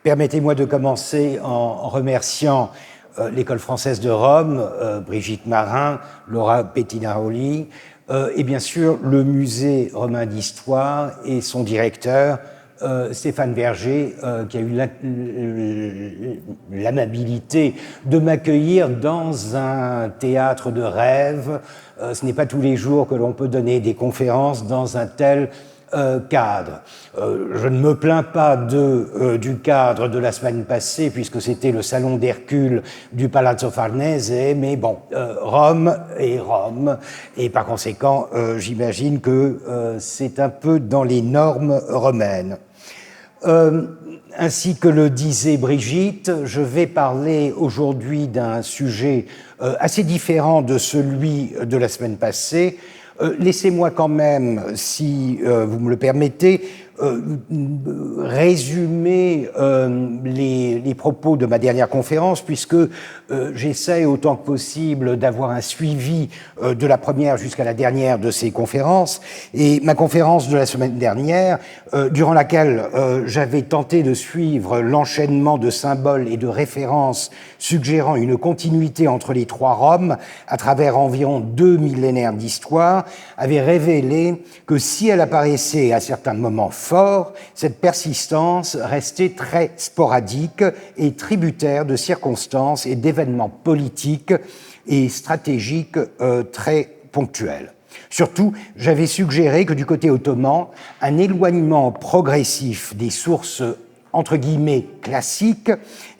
Permettez-moi de commencer en remerciant l'École française de Rome, Brigitte Marin, Laura Pettinaroli, et bien sûr le Musée romain d'histoire et son directeur, Stéphane Verger, qui a eu l'amabilité de m'accueillir dans un théâtre de rêve. Ce n'est pas tous les jours que l'on peut donner des conférences dans un tel cadre. Je ne me plains pas du cadre de la semaine passée, puisque c'était le salon d'Hercule du Palazzo Farnese, mais bon, Rome est Rome, et par conséquent, j'imagine que c'est un peu dans les normes romaines. Ainsi que le disait Brigitte, je vais parler aujourd'hui d'un sujet assez différent de celui de la semaine passée. Laissez-moi quand même, si vous me le permettez, résumer les propos de ma dernière conférence, puisque j'essaie autant que possible d'avoir un suivi de la première jusqu'à la dernière de ces conférences. Et ma conférence de la semaine dernière, durant laquelle j'avais tenté de suivre l'enchaînement de symboles et de références suggérant une continuité entre les trois Roms à travers environ 2 millénaires d'histoire, avait révélé que si elle apparaissait à certains moments forts, cette persistance restait très sporadique et tributaire de circonstances et d'événements politiques et stratégiques très ponctuels. Surtout, j'avais suggéré que du côté ottoman, un éloignement progressif des sources entre guillemets classiques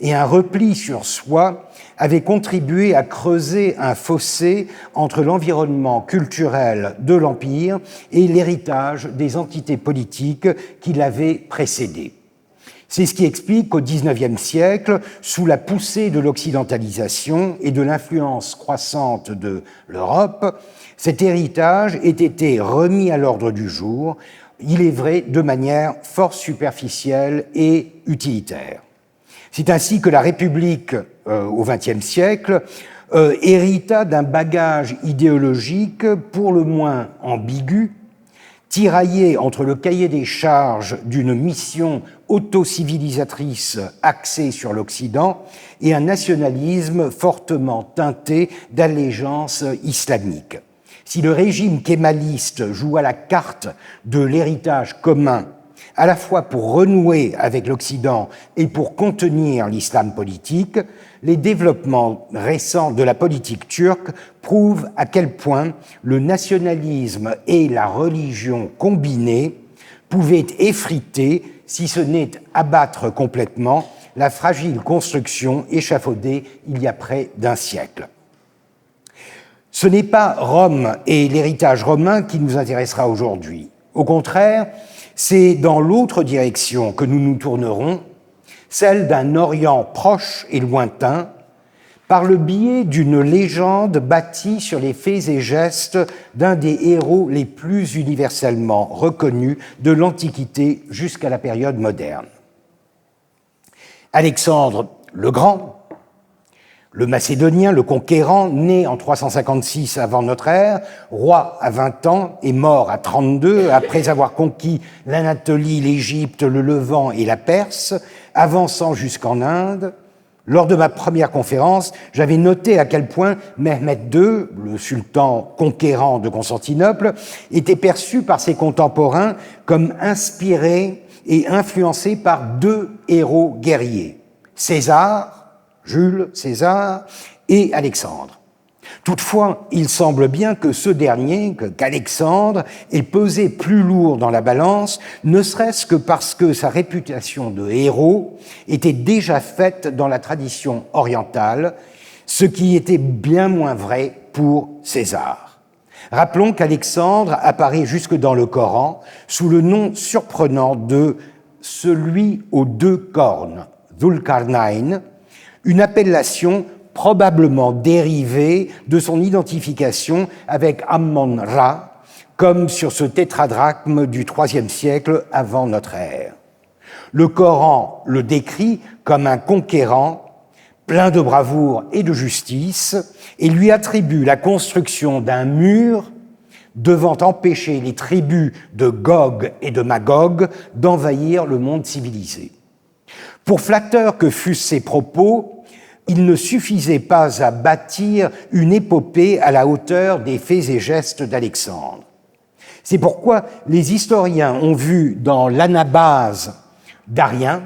et un repli sur soi avait contribué à creuser un fossé entre l'environnement culturel de l'Empire et l'héritage des entités politiques qui l'avaient précédé. C'est ce qui explique qu'au XIXe siècle, sous la poussée de l'occidentalisation et de l'influence croissante de l'Europe, cet héritage ait été remis à l'ordre du jour, il est vrai, de manière fort superficielle et utilitaire. C'est ainsi que la République, au XXe siècle, hérita d'un bagage idéologique pour le moins ambigu, tiraillé entre le cahier des charges d'une mission autocivilisatrice axée sur l'Occident et un nationalisme fortement teinté d'allégeance islamique. Si le régime kémaliste joua la carte de l'héritage commun, à la fois pour renouer avec l'Occident et pour contenir l'islam politique, les développements récents de la politique turque prouvent à quel point le nationalisme et la religion combinés pouvaient effriter, si ce n'est abattre complètement, la fragile construction échafaudée il y a près d'un siècle. Ce n'est pas Rome et l'héritage romain qui nous intéressera aujourd'hui. Au contraire, c'est dans l'autre direction que nous nous tournerons, celle d'un Orient proche et lointain, par le biais d'une légende bâtie sur les faits et gestes d'un des héros les plus universellement reconnus de l'Antiquité jusqu'à la période moderne. Alexandre le Grand, le Macédonien, le conquérant, né en 356 avant notre ère, roi à 20 ans et mort à 32 après avoir conquis l'Anatolie, l'Égypte, le Levant et la Perse, avançant jusqu'en Inde. Lors de ma première conférence, j'avais noté à quel point Mehmed II, le sultan conquérant de Constantinople, était perçu par ses contemporains comme inspiré et influencé par deux héros guerriers, César, Jules César et Alexandre. Toutefois, il semble bien que ce dernier, qu'Alexandre, ait pesé plus lourd dans la balance, ne serait-ce que parce que sa réputation de héros était déjà faite dans la tradition orientale, ce qui était bien moins vrai pour César. Rappelons qu'Alexandre apparaît jusque dans le Coran sous le nom surprenant de « celui aux deux cornes », Dhul Qarnayn, une appellation probablement dérivée de son identification avec Ammon-Ra, comme sur ce tétradrachme du IIIe siècle avant notre ère. Le Coran le décrit comme un conquérant, plein de bravoure et de justice, et lui attribue la construction d'un mur devant empêcher les tribus de Gog et de Magog d'envahir le monde civilisé. Pour flatteurs que fussent ces propos, il ne suffisait pas à bâtir une épopée à la hauteur des faits et gestes d'Alexandre. C'est pourquoi les historiens ont vu dans l'Anabase d'Arien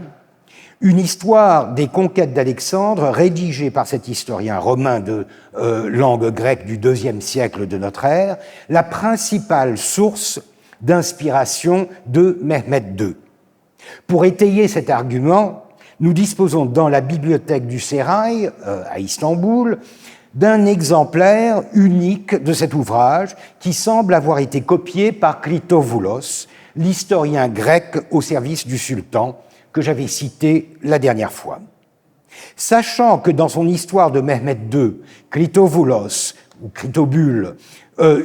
une histoire des conquêtes d'Alexandre rédigée par cet historien romain de langue grecque du IIe siècle de notre ère, la principale source d'inspiration de Mehmed II. Pour étayer cet argument, nous disposons dans la bibliothèque du Sérail, à Istanbul, d'un exemplaire unique de cet ouvrage qui semble avoir été copié par Critoboulos, l'historien grec au service du sultan que j'avais cité la dernière fois. Sachant que dans son histoire de Mehmed II, Critoboulos, ou Critobule,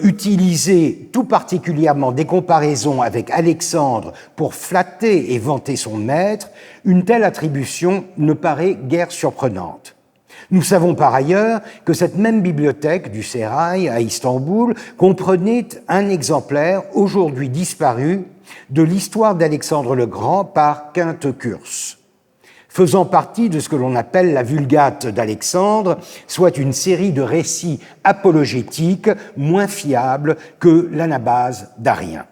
utilisait tout particulièrement des comparaisons avec Alexandre pour flatter et vanter son maître, une telle attribution ne paraît guère surprenante. Nous savons par ailleurs que cette même bibliothèque du Sérail à Istanbul comprenait un exemplaire aujourd'hui disparu de l'histoire d'Alexandre le Grand par Quinte-Curse, faisant partie de ce que l'on appelle la Vulgate d'Alexandre, soit une série de récits apologétiques moins fiables que l'Anabase d'Arien.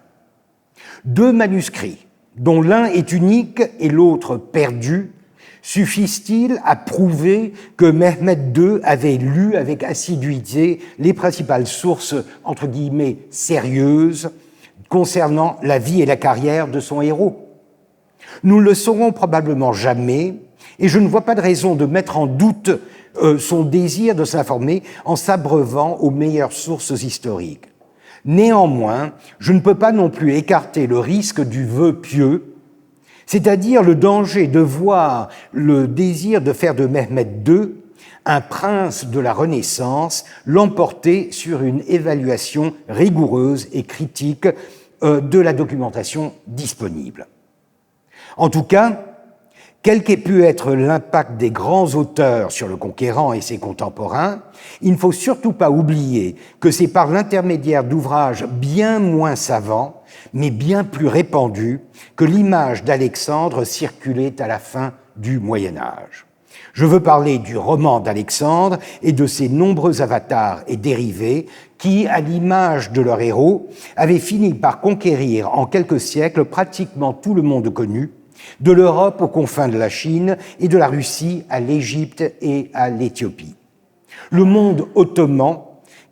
Deux manuscrits, dont l'un est unique et l'autre perdu, suffisent-ils à prouver que Mehmed II avait lu avec assiduité les principales sources, entre guillemets, sérieuses concernant la vie et la carrière de son héros? Nous ne le saurons probablement jamais, et je ne vois pas de raison de mettre en doute son désir de s'informer en s'abreuvant aux meilleures sources historiques. Néanmoins, je ne peux pas non plus écarter le risque du vœu pieux, c'est-à-dire le danger de voir le désir de faire de Mehmed II un prince de la Renaissance l'emporter sur une évaluation rigoureuse et critique de la documentation disponible. En tout cas, quel qu'ait pu être l'impact des grands auteurs sur le conquérant et ses contemporains, il ne faut surtout pas oublier que c'est par l'intermédiaire d'ouvrages bien moins savants, mais bien plus répandus, que l'image d'Alexandre circulait à la fin du Moyen-Âge. Je veux parler du roman d'Alexandre et de ses nombreux avatars et dérivés qui, à l'image de leur héros, avaient fini par conquérir en quelques siècles pratiquement tout le monde connu, de l'Europe aux confins de la Chine et de la Russie à l'Égypte et à l'Éthiopie. Le monde ottoman,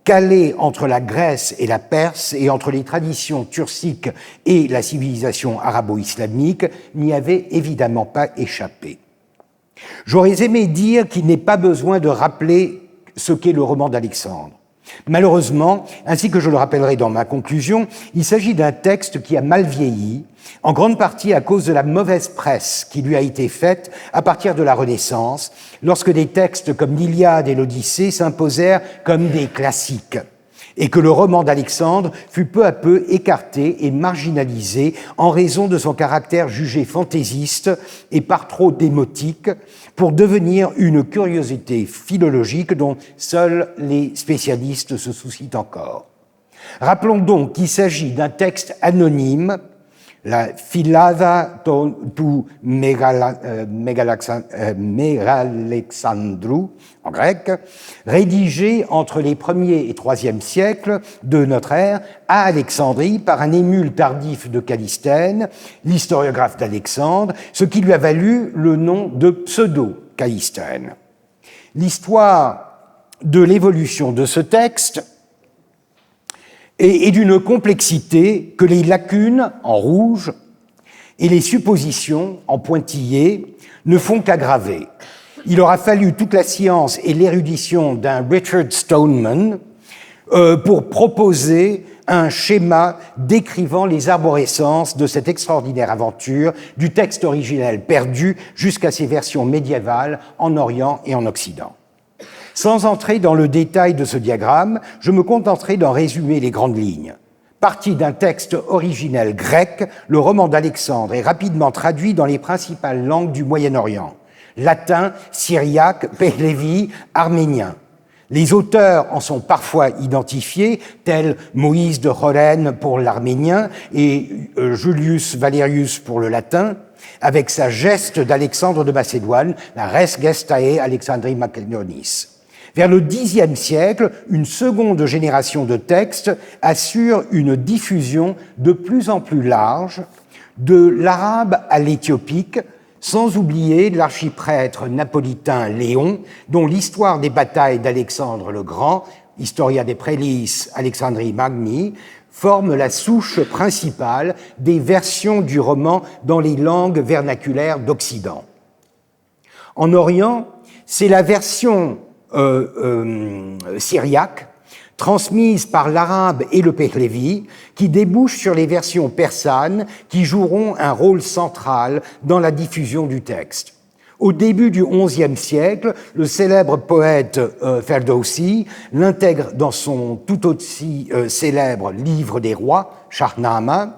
calé entre la Grèce et la Perse et entre les traditions turciques et la civilisation arabo-islamique, n'y avait évidemment pas échappé. J'aurais aimé dire qu'il n'est pas besoin de rappeler ce qu'est le roman d'Alexandre. Malheureusement, ainsi que je le rappellerai dans ma conclusion, il s'agit d'un texte qui a mal vieilli, en grande partie à cause de la mauvaise presse qui lui a été faite à partir de la Renaissance, lorsque des textes comme l'Iliade et l'Odyssée s'imposèrent comme des classiques, et que le roman d'Alexandre fut peu à peu écarté et marginalisé en raison de son caractère jugé fantaisiste et par trop démotique pour devenir une curiosité philologique dont seuls les spécialistes se soucient encore. Rappelons donc qu'il s'agit d'un texte anonyme, la Philada tu Megalexandrou, en grec, rédigée entre les 1er et 3e siècles de notre ère à Alexandrie par un émule tardif de Callisthène, l'historiographe d'Alexandre, ce qui lui a valu le nom de pseudo-Callisthène. L'histoire de l'évolution de ce texte et d'une complexité que les lacunes, en rouge, et les suppositions, en pointillé, ne font qu'aggraver. Il aura fallu toute la science et l'érudition d'un Richard Stoneman pour proposer un schéma décrivant les arborescences de cette extraordinaire aventure du texte originel perdu jusqu'à ses versions médiévales en Orient et en Occident. Sans entrer dans le détail de ce diagramme, je me contenterai d'en résumer les grandes lignes. Parti d'un texte originel grec, le roman d'Alexandre est rapidement traduit dans les principales langues du Moyen-Orient: latin, syriaque, pehlévi, arménien. Les auteurs en sont parfois identifiés, tels Moïse de Horène pour l'arménien et Julius Valerius pour le latin, avec sa geste d'Alexandre de Macédoine, la res gestae Alexandri Macedonis. Vers le Xe siècle, une seconde génération de textes assure une diffusion de plus en plus large de l'arabe à l'éthiopique, sans oublier l'archiprêtre napolitain Léon, dont l'histoire des batailles d'Alexandre le Grand, Historia de Prelis Alexandri Magni, forme la souche principale des versions du roman dans les langues vernaculaires d'Occident. En Orient, c'est la version syriaque, transmise par l'arabe et le Pehlevi, qui débouche sur les versions persanes qui joueront un rôle central dans la diffusion du texte. Au début du XIe siècle, le célèbre poète Ferdowsi l'intègre dans son tout aussi célèbre livre des rois, Shahnameh.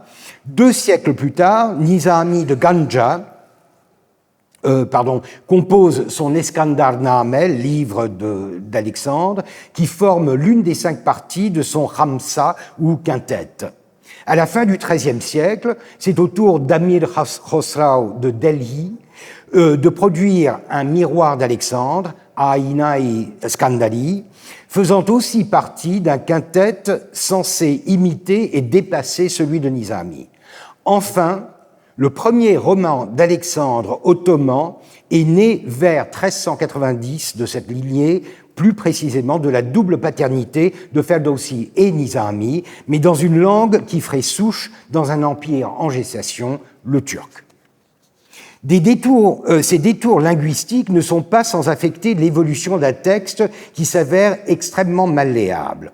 2 siècles plus tard, Nizami de Ganja compose son Eskandarnameh, livre d'Alexandre, qui forme l'une des 5 parties de son Khamsa ou quintette. À la fin du XIIIe siècle, c'est au tour d'Amir Khosrau de Delhi de produire un miroir d'Alexandre, Ainai Skandali, faisant aussi partie d'un quintette censé imiter et dépasser celui de Nizami. Enfin, le premier roman d'Alexandre ottoman est né vers 1390 de cette lignée, plus précisément de la double paternité de Ferdowsi et Nizami, mais dans une langue qui ferait souche dans un empire en gestation, le turc. Ces détours linguistiques ne sont pas sans affecter l'évolution d'un texte qui s'avère extrêmement malléable.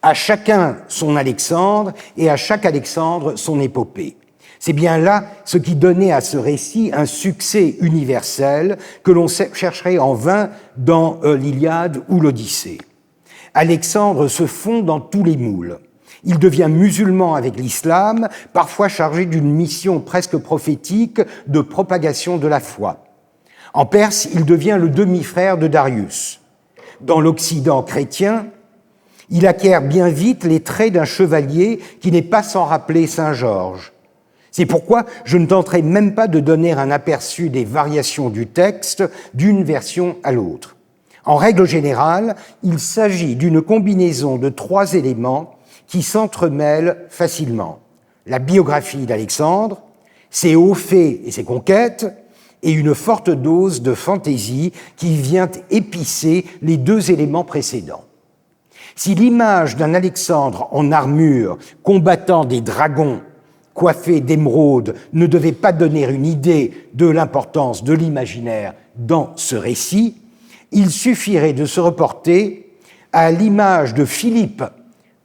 À chacun son Alexandre et à chaque Alexandre son épopée. C'est bien là ce qui donnait à ce récit un succès universel que l'on chercherait en vain dans l'Iliade ou l'Odyssée. Alexandre se fond dans tous les moules. Il devient musulman avec l'islam, parfois chargé d'une mission presque prophétique de propagation de la foi. En Perse, il devient le demi-frère de Darius. Dans l'Occident chrétien, il acquiert bien vite les traits d'un chevalier qui n'est pas sans rappeler Saint Georges. C'est pourquoi je ne tenterai même pas de donner un aperçu des variations du texte d'une version à l'autre. En règle générale, il s'agit d'une combinaison de 3 éléments qui s'entremêlent facilement. La biographie d'Alexandre, ses hauts faits et ses conquêtes, et une forte dose de fantaisie qui vient épicer les 2 éléments précédents. Si l'image d'un Alexandre en armure combattant des dragons coiffé d'émeraude ne devait pas donner une idée de l'importance de l'imaginaire dans ce récit, il suffirait de se reporter à l'image de Philippe,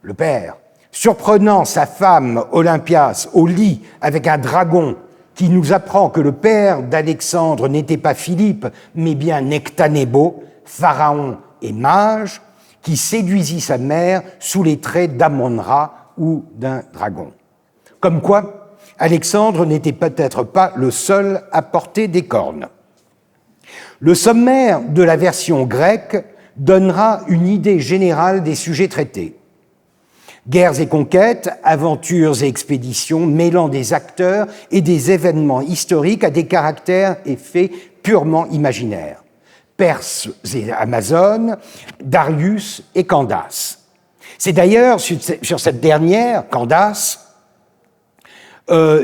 le père, surprenant sa femme Olympias au lit avec un dragon qui nous apprend que le père d'Alexandre n'était pas Philippe, mais bien Nectanébo, pharaon et mage, qui séduisit sa mère sous les traits d'Amon-Ra ou d'un dragon. Comme quoi, Alexandre n'était peut-être pas le seul à porter des cornes. Le sommaire de la version grecque donnera une idée générale des sujets traités. Guerres et conquêtes, aventures et expéditions, mêlant des acteurs et des événements historiques à des caractères et faits purement imaginaires. Perses et Amazones, Darius et Candace. C'est d'ailleurs sur cette dernière, Candace,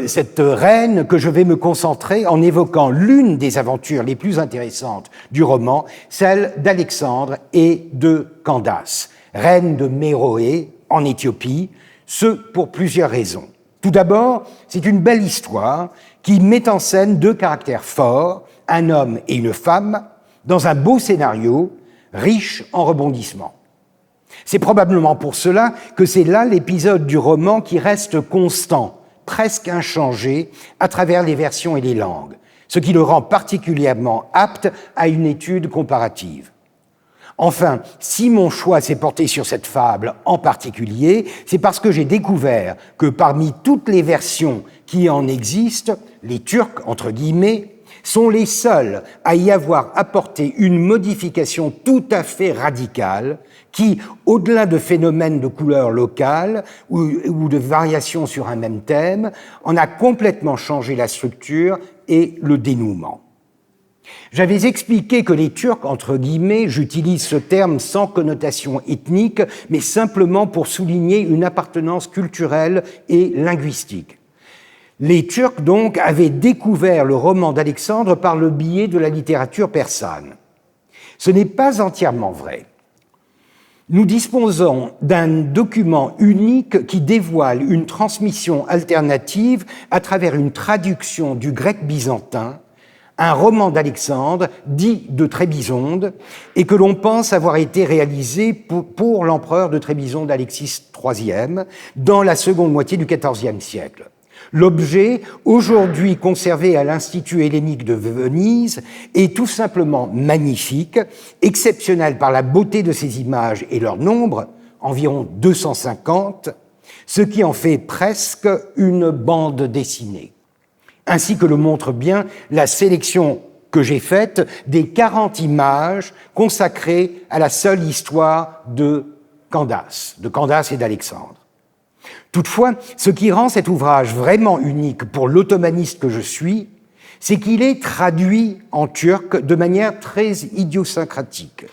cette reine que je vais me concentrer en évoquant l'une des aventures les plus intéressantes du roman, celle d'Alexandre et de Candace, reine de Méroé en Éthiopie, ce pour plusieurs raisons. Tout d'abord, c'est une belle histoire qui met en scène 2 caractères forts, un homme et une femme, dans un beau scénario riche en rebondissements. C'est probablement pour cela que c'est là l'épisode du roman qui reste constant, presque inchangé à travers les versions et les langues, ce qui le rend particulièrement apte à une étude comparative. Enfin, si mon choix s'est porté sur cette fable en particulier, c'est parce que j'ai découvert que parmi toutes les versions qui en existent, les Turcs, entre guillemets, sont les seuls à y avoir apporté une modification tout à fait radicale qui, au-delà de phénomènes de couleur locale ou de variations sur un même thème, en a complètement changé la structure et le dénouement. J'avais expliqué que les Turcs, entre guillemets, j'utilise ce terme sans connotation ethnique, mais simplement pour souligner une appartenance culturelle et linguistique. Les Turcs, donc, avaient découvert le roman d'Alexandre par le biais de la littérature persane. Ce n'est pas entièrement vrai. Nous disposons d'un document unique qui dévoile une transmission alternative à travers une traduction du grec byzantin, un roman d'Alexandre, dit de Trébizonde, et que l'on pense avoir été réalisé pour l'empereur de Trébizonde, Alexis III, dans la seconde moitié du XIVe siècle. L'objet, aujourd'hui conservé à l'Institut hellénique de Venise, est tout simplement magnifique, exceptionnel par la beauté de ses images et leur nombre, environ 250, ce qui en fait presque une bande dessinée. Ainsi que le montre bien la sélection que j'ai faite des 40 images consacrées à la seule histoire de Candace et d'Alexandre. Toutefois, ce qui rend cet ouvrage vraiment unique pour l'ottomaniste que je suis, c'est qu'il est traduit en turc de manière très idiosyncratique.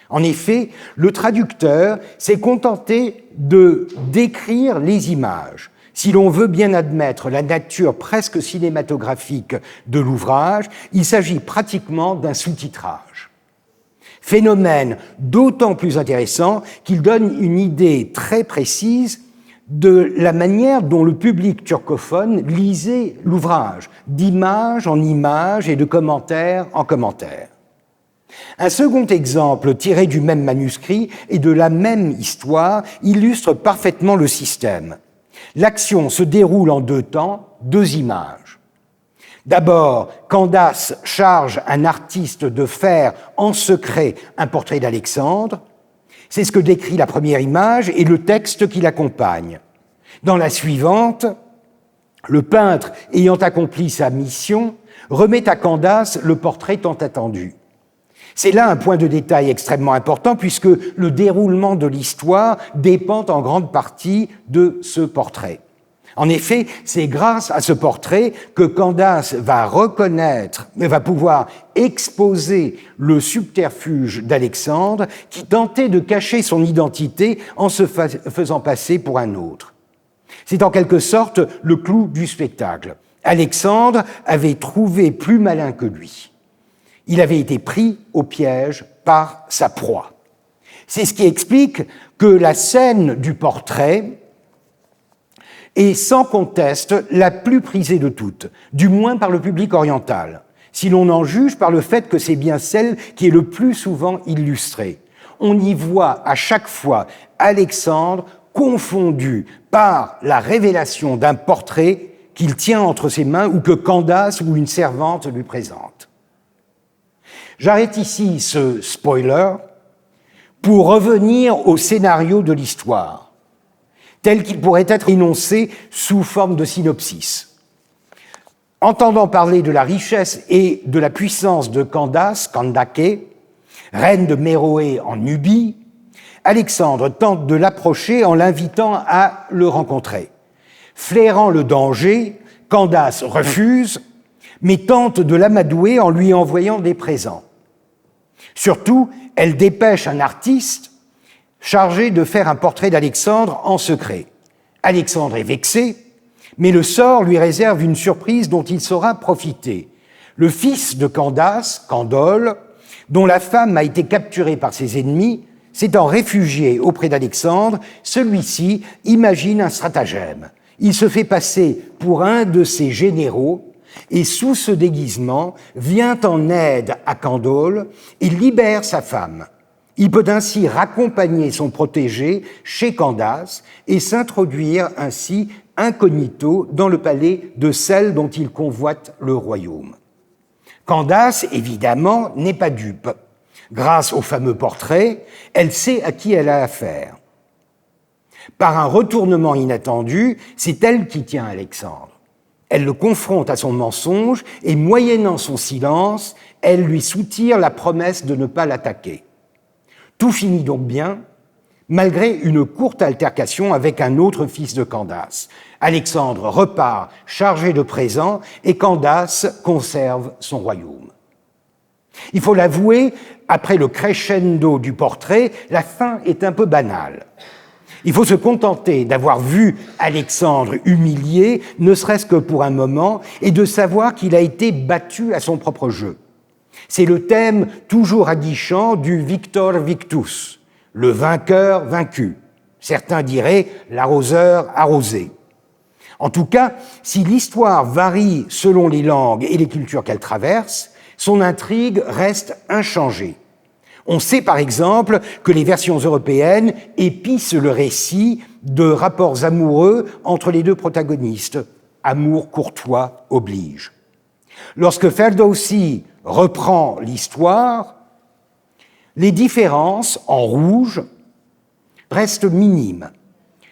En effet, le traducteur s'est contenté de décrire les images. Si l'on veut bien admettre la nature presque cinématographique de l'ouvrage, il s'agit pratiquement d'un sous-titrage. Phénomène d'autant plus intéressant qu'il donne une idée très précise de la manière dont le public turcophone lisait l'ouvrage, d'image en image et de commentaire en commentaire. Un second exemple tiré du même manuscrit et de la même histoire illustre parfaitement le système. L'action se déroule en 2 temps, 2 images. D'abord, Candace charge un artiste de faire en secret un portrait d'Alexandre. C'est ce que décrit la première image et le texte qui l'accompagne. Dans la suivante, le peintre, ayant accompli sa mission, remet à Candace le portrait tant attendu. C'est là un point de détail extrêmement important puisque le déroulement de l'histoire dépend en grande partie de ce portrait. En effet, c'est grâce à ce portrait que Candace va pouvoir exposer le subterfuge d'Alexandre qui tentait de cacher son identité en se faisant passer pour un autre. C'est en quelque sorte le clou du spectacle. Alexandre avait trouvé plus malin que lui. Il avait été pris au piège par sa proie. C'est ce qui explique que la scène du portrait est sans conteste la plus prisée de toutes, du moins par le public oriental, si l'on en juge par le fait que c'est bien celle qui est le plus souvent illustrée. On y voit à chaque fois Alexandre confondu par la révélation d'un portrait qu'il tient entre ses mains ou que Candace ou une servante lui présente. J'arrête ici ce spoiler pour revenir au scénario de l'histoire, tel qu'il pourrait être énoncé sous forme de synopsis. Entendant parler de la richesse et de la puissance de Candace, Kandake, reine de Méroé en Nubie, Alexandre tente de l'approcher en l'invitant à le rencontrer. Flairant le danger, Candace refuse, mais tente de l'amadouer en lui envoyant des présents. Surtout, elle dépêche un artiste chargé de faire un portrait d'Alexandre en secret. Alexandre est vexé, mais le sort lui réserve une surprise dont il saura profiter. Le fils de Candace, Candole, dont la femme a été capturée par ses ennemis, s'étant réfugié auprès d'Alexandre, celui-ci imagine un stratagème. Il se fait passer pour un de ses généraux et sous ce déguisement vient en aide à Candole et libère sa femme. Il peut ainsi raccompagner son protégé chez Candace et s'introduire ainsi incognito dans le palais de celle dont il convoite le royaume. Candace, évidemment, n'est pas dupe. Grâce au fameux portrait, elle sait à qui elle a affaire. Par un retournement inattendu, c'est elle qui tient Alexandre. Elle le confronte à son mensonge et, moyennant son silence, elle lui soutire la promesse de ne pas l'attaquer. Tout finit donc bien, malgré une courte altercation avec un autre fils de Candace. Alexandre repart chargé de présents et Candace conserve son royaume. Il faut l'avouer, après le crescendo du portrait, la fin est un peu banale. Il faut se contenter d'avoir vu Alexandre humilié, ne serait-ce que pour un moment, et de savoir qu'il a été battu à son propre jeu. C'est le thème toujours aguichant du Victor Victus, le vainqueur vaincu. Certains diraient l'arroseur arrosé. En tout cas, si l'histoire varie selon les langues et les cultures qu'elle traverse, son intrigue reste inchangée. On sait par exemple que les versions européennes épicent le récit de rapports amoureux entre les deux protagonistes. Amour courtois oblige. Lorsque Ferdowsi reprend l'histoire, les différences, en rouge, restent minimes.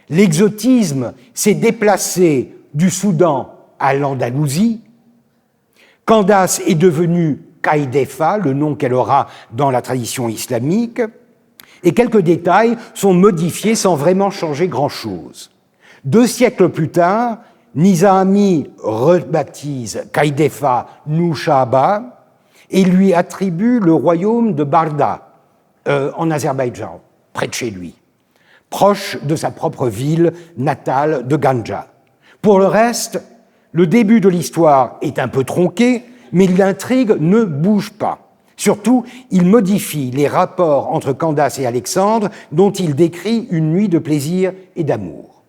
L'exotisme s'est déplacé du Soudan à l'Andalousie. Candace est devenue Kaïdefa, le nom qu'elle aura dans la tradition islamique, et quelques détails sont modifiés sans vraiment changer grand-chose. 2 siècles plus tard, Nizami rebaptise Kaïdefa Nushaba et lui attribue le royaume de Barda, en Azerbaïdjan, près de chez lui, proche de sa propre ville natale de Ganja. Pour le reste, le début de l'histoire est un peu tronqué, mais l'intrigue ne bouge pas. Surtout, il modifie les rapports entre Candace et Alexandre, dont il décrit une nuit de plaisir et d'amour.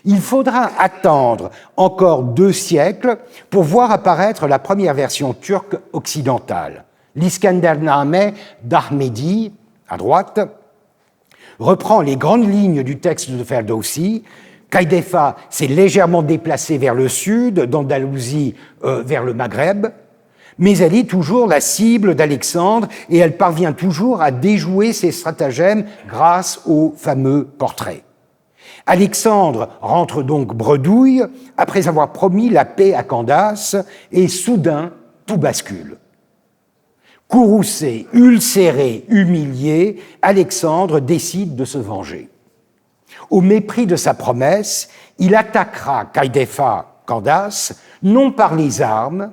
Il faudra attendre encore 2 siècles pour voir apparaître la première version turque occidentale. L'Iskandername d'Ahmedi, à droite, reprend les grandes lignes du texte de Ferdowsi. Kaïdefa s'est légèrement déplacée vers le sud, d'Andalousie vers le Maghreb, mais elle est toujours la cible d'Alexandre et elle parvient toujours à déjouer ses stratagèmes grâce au fameux portrait. Alexandre rentre donc bredouille après avoir promis la paix à Candace et soudain, tout bascule. Courroucé, ulcéré, humilié, Alexandre décide de se venger. Au mépris de sa promesse, il attaquera Kaïdefa, Candace, non par les armes,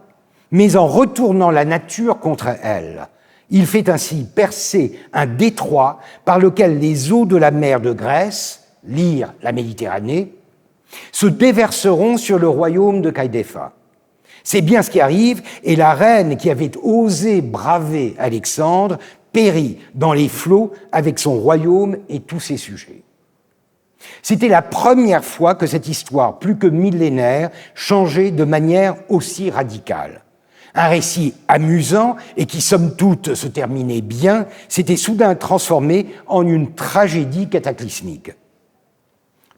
mais en retournant la nature contre elle. Il fait ainsi percer un détroit par lequel les eaux de la mer de Grèce, lire la Méditerranée, se déverseront sur le royaume de Kaïdefa. C'est bien ce qui arrive, et la reine qui avait osé braver Alexandre périt dans les flots avec son royaume et tous ses sujets. C'était la première fois que cette histoire, plus que millénaire, changeait de manière aussi radicale. Un récit amusant et qui, somme toute, se terminait bien, s'était soudain transformé en une tragédie cataclysmique,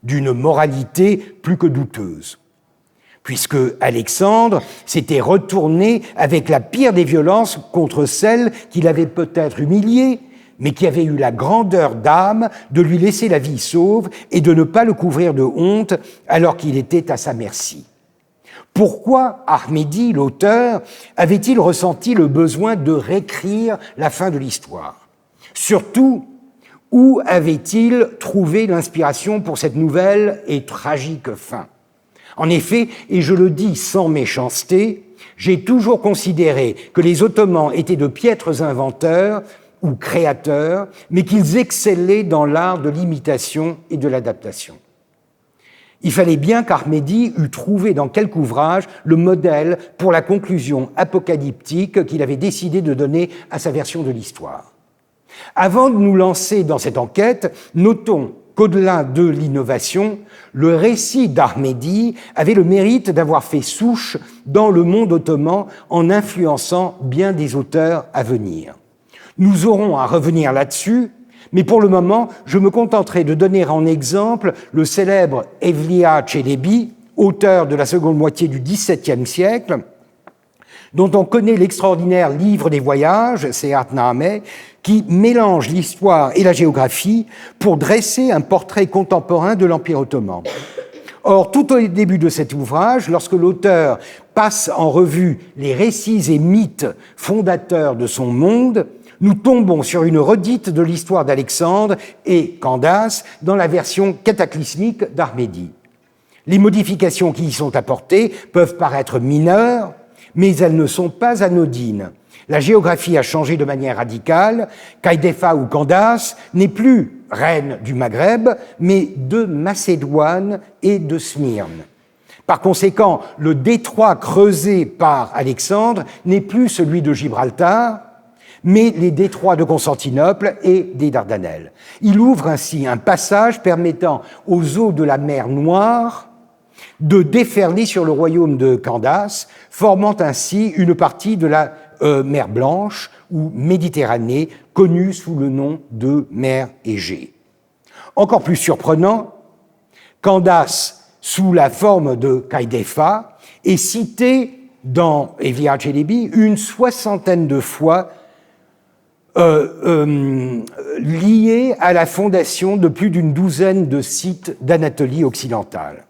d'une moralité plus que douteuse, puisque Alexandre s'était retourné avec la pire des violences contre celle qu'il avait peut-être humiliée, mais qui avait eu la grandeur d'âme de lui laisser la vie sauve et de ne pas le couvrir de honte alors qu'il était à sa merci. Pourquoi Ahmedi, l'auteur, avait-il ressenti le besoin de réécrire la fin de l'histoire? Surtout, où avait-il trouvé l'inspiration pour cette nouvelle et tragique fin? En effet, et je le dis sans méchanceté, j'ai toujours considéré que les Ottomans étaient de piètres inventeurs ou créateurs, mais qu'ils excellaient dans l'art de l'imitation et de l'adaptation. Il fallait bien qu'Ahmedi eût trouvé dans quelque ouvrage le modèle pour la conclusion apocalyptique qu'il avait décidé de donner à sa version de l'histoire. Avant de nous lancer dans cette enquête, notons qu'au-delà de l'innovation, le récit d'Ahmedi avait le mérite d'avoir fait souche dans le monde ottoman en influençant bien des auteurs à venir. Nous aurons à revenir là-dessus, mais pour le moment, je me contenterai de donner en exemple le célèbre Evliya Çelebi, auteur de la seconde moitié du XVIIe siècle, dont on connaît l'extraordinaire livre des voyages, Seyahatnameh, qui mélange l'histoire et la géographie pour dresser un portrait contemporain de l'Empire ottoman. Or, tout au début de cet ouvrage, lorsque l'auteur passe en revue les récits et mythes fondateurs de son monde, nous tombons sur une redite de l'histoire d'Alexandre et Candace dans la version cataclysmique d'Armédie. Les modifications qui y sont apportées peuvent paraître mineures, mais elles ne sont pas anodines. La géographie a changé de manière radicale. Caïdéfa ou Candace n'est plus reine du Maghreb, mais de Macédoine et de Smyrne. Par conséquent, le détroit creusé par Alexandre n'est plus celui de Gibraltar, mais les détroits de Constantinople et des Dardanelles. Il ouvre ainsi un passage permettant aux eaux de la mer Noire de déferler sur le royaume de Candace, formant ainsi une partie de la mer Blanche ou Méditerranée, connue sous le nom de mer Égée. Encore plus surprenant, Candace, sous la forme de Caïdéfa, est citée dans Evliya Çelebi une soixantaine de fois liée à la fondation de plus d'une douzaine de sites d'Anatolie occidentale.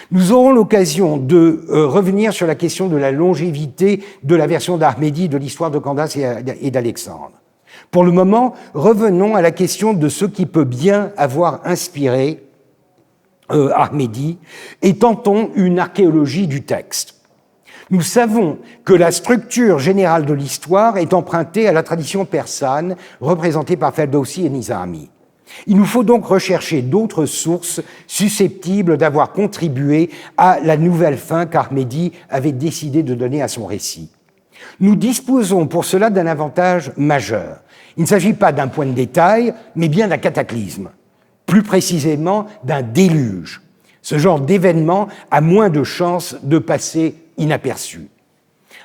Nous aurons l'occasion de revenir sur la question de la longévité de la version d'Armédie de l'histoire de Candace et d'Alexandre. Pour le moment, revenons à la question de ce qui peut bien avoir inspiré Armédie et tentons une archéologie du texte. Nous savons que la structure générale de l'histoire est empruntée à la tradition persane représentée par Ferdowsi et Nizami. Il nous faut donc rechercher d'autres sources susceptibles d'avoir contribué à la nouvelle fin qu'Armédie avait décidé de donner à son récit. Nous disposons pour cela d'un avantage majeur. Il ne s'agit pas d'un point de détail, mais bien d'un cataclysme, plus précisément d'un déluge. Ce genre d'événement a moins de chances de passer inaperçu.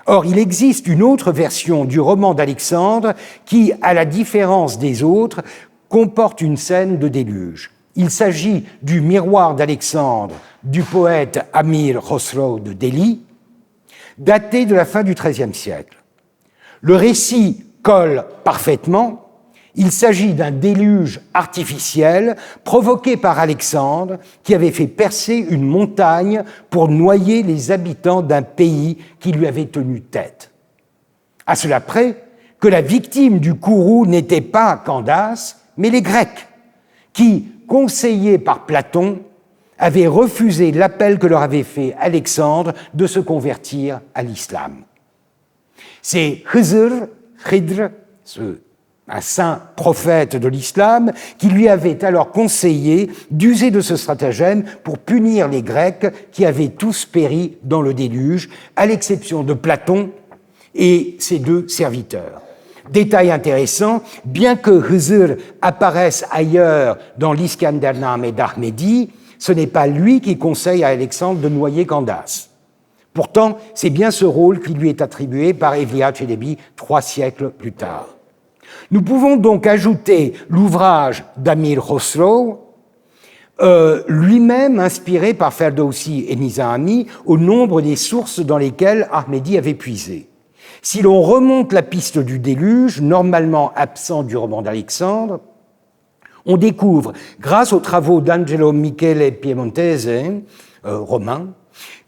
Or, il existe une autre version du roman d'Alexandre qui, à la différence des autres, comporte une scène de déluge. Il s'agit du Miroir d'Alexandre du poète Amir Khosrow de Delhi, daté de la fin du XIIIe siècle. Le récit colle parfaitement. Il s'agit d'un déluge artificiel provoqué par Alexandre qui avait fait percer une montagne pour noyer les habitants d'un pays qui lui avait tenu tête. À cela près que la victime du courroux n'était pas Candace, mais les Grecs, qui, conseillés par Platon, avaient refusé l'appel que leur avait fait Alexandre de se convertir à l'islam. C'est Khidr, un saint prophète de l'islam, qui lui avait alors conseillé d'user de ce stratagème pour punir les Grecs qui avaient tous péri dans le déluge, à l'exception de Platon et ses deux serviteurs. Détail intéressant, bien que Khidr apparaisse ailleurs dans l'Iskandername d'Armédie, ce n'est pas lui qui conseille à Alexandre de noyer Candace. Pourtant, c'est bien ce rôle qui lui est attribué par Evliya Çelebi 3 siècles plus tard. Nous pouvons donc ajouter l'ouvrage d'Amir Khosrow, lui-même inspiré par Ferdowsi et Nizami, au nombre des sources dans lesquelles Armédie avait puisé. Si l'on remonte la piste du déluge, normalement absent du roman d'Alexandre, on découvre, grâce aux travaux d'Angelo Michele Piemontese, romain,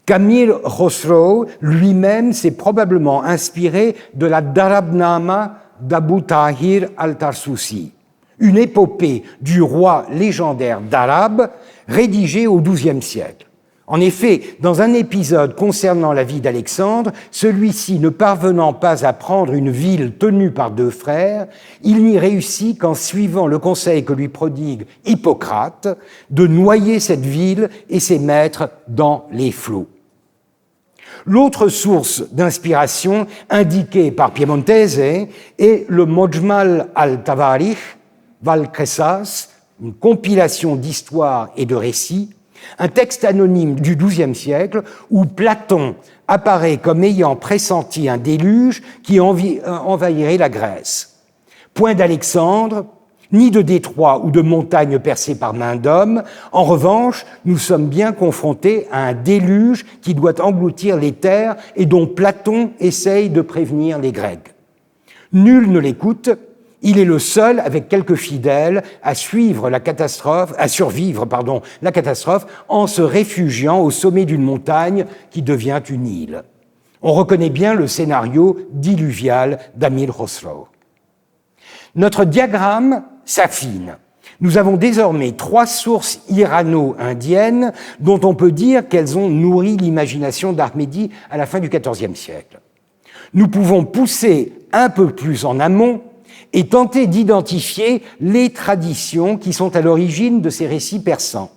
qu'Amir Khosrow lui-même s'est probablement inspiré de la Darabnama d'Abu Tahir al-Tarsusi, une épopée du roi légendaire d'Arab rédigée au XIIe siècle. En effet, dans un épisode concernant la vie d'Alexandre, celui-ci ne parvenant pas à prendre une ville tenue par 2 frères, il n'y réussit qu'en suivant le conseil que lui prodigue Hippocrate de noyer cette ville et ses maîtres dans les flots. L'autre source d'inspiration indiquée par Piemontese est le Mojmal al-Tawarikh Val-Kressas, une compilation d'histoires et de récits, un texte anonyme du XIIe siècle où Platon apparaît comme ayant pressenti un déluge qui envahirait la Grèce. Point d'Alexandre, ni de détroit ou de montagne percée par main d'homme. En revanche, nous sommes bien confrontés à un déluge qui doit engloutir les terres et dont Platon essaye de prévenir les Grecs. Nul ne l'écoute Il est le seul, avec quelques fidèles, à survivre la catastrophe en se réfugiant au sommet d'une montagne qui devient une île. On reconnaît bien le scénario diluvial d'Amir Khosrow. Notre diagramme s'affine. Nous avons désormais 3 sources irano-indiennes dont on peut dire qu'elles ont nourri l'imagination d'Ahmedi à la fin du XIVe siècle. Nous pouvons pousser un peu plus en amont et tenter d'identifier les traditions qui sont à l'origine de ces récits persans.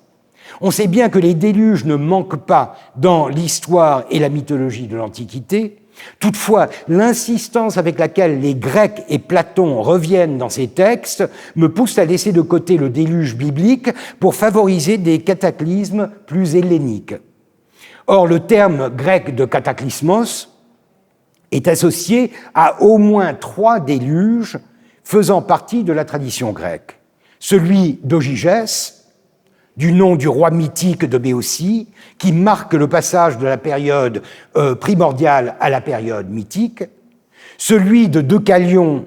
On sait bien que les déluges ne manquent pas dans l'histoire et la mythologie de l'Antiquité. Toutefois, l'insistance avec laquelle les Grecs et Platon reviennent dans ces textes me pousse à laisser de côté le déluge biblique pour favoriser des cataclysmes plus helléniques. Or, le terme grec de cataclysmos est associé à au moins 3 déluges faisant partie de la tradition grecque. Celui d'Ogygès, du nom du roi mythique de Béotie, qui marque le passage de la période primordiale à la période mythique, celui de Deucalion,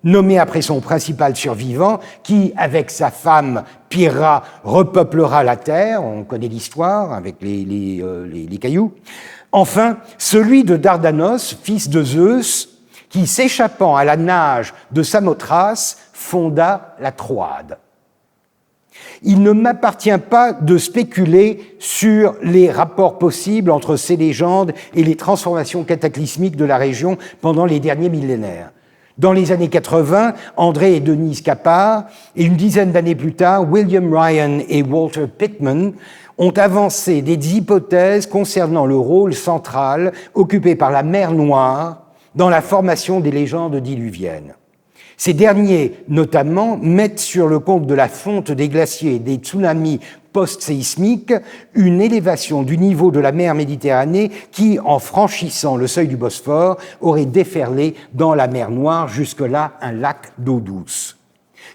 nommé après son principal survivant, qui, avec sa femme Pyrrha, repeuplera la terre, on connaît l'histoire avec les cailloux, enfin, celui de Dardanos, fils de Zeus, qui, s'échappant à la nage de Samothrace, fonda la Troade. Il ne m'appartient pas de spéculer sur les rapports possibles entre ces légendes et les transformations cataclysmiques de la région pendant les derniers millénaires. Dans les années 80, André et Denise Capard, et une dizaine d'années plus tard, William Ryan et Walter Pittman ont avancé des hypothèses concernant le rôle central occupé par la mer Noire dans la formation des légendes diluviennes. Ces derniers, notamment, mettent sur le compte de la fonte des glaciers et des tsunamis post-séismiques une élévation du niveau de la mer Méditerranée qui, en franchissant le seuil du Bosphore, aurait déferlé dans la mer Noire, jusque-là un lac d'eau douce.